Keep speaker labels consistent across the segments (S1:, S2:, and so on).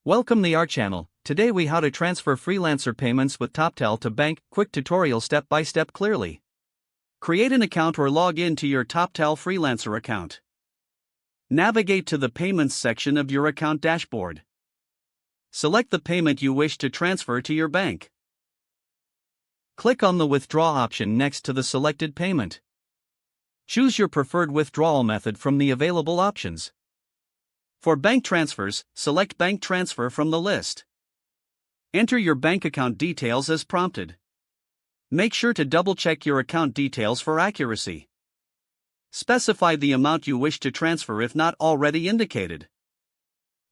S1: Welcome to our channel. Today we how to transfer Freelancer payments with Toptal to bank. Quick tutorial step by step clearly. Create an account or log in to your Toptal Freelancer account. Navigate to the payments section of your account dashboard. Select the payment you wish to transfer to your bank. Click on the withdraw option next to the selected payment. Choose your preferred withdrawal method from the available options. For bank transfers, select Bank Transfer from the list. Enter your bank account details as prompted. Make sure to double-check your account details for accuracy. Specify the amount you wish to transfer if not already indicated.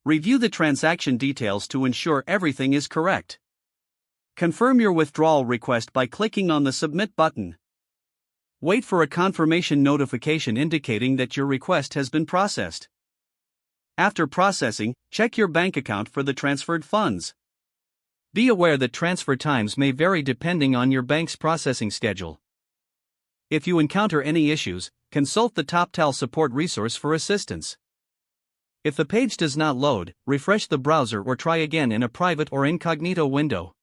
S1: Review the transaction details to ensure everything is correct. Confirm your withdrawal request by clicking on the Submit button. Wait for a confirmation notification indicating that your request has been processed. After processing, check your bank account for the transferred funds. Be aware that transfer times may vary depending on your bank's processing schedule. If you encounter any issues, consult the Toptal support resource for assistance. If the page does not load, refresh the browser or try again in a private or incognito window.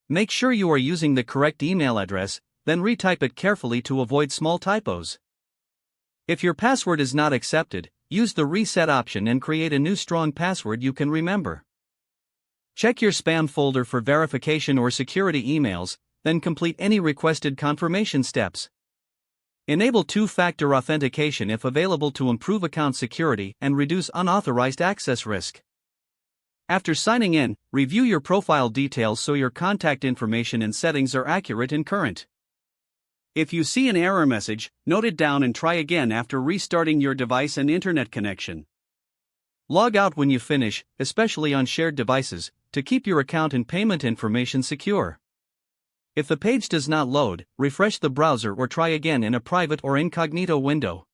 S1: Make sure you are using the correct email address, then retype it carefully to avoid small typos. If your password is not accepted, use the reset option and create a new strong password you can remember. Check your spam folder for verification or security emails, then complete any requested confirmation steps. Enable two-factor authentication if available to improve account security and reduce unauthorized access risk. After signing in, review your profile details so your contact information and settings are accurate and current. If you see an error message, note it down and try again after restarting your device and internet connection. Log out when you finish, especially on shared devices, to keep your account and payment information secure. If the page does not load, refresh the browser or try again in a private or incognito window.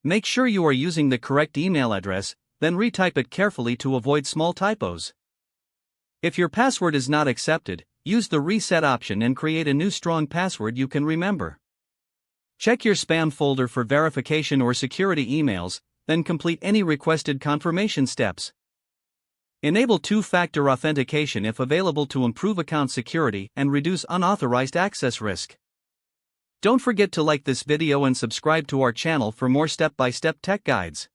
S1: Make sure you are using the correct email address, then retype it carefully to avoid small typos. If your password is not accepted, use the reset option and create a new strong password you can remember. Check your spam folder for verification or security emails, then complete any requested confirmation steps. Enable two-factor authentication if available to improve account security and reduce unauthorized access risk. Don't forget to like this video and subscribe to our channel for more step-by-step tech guides.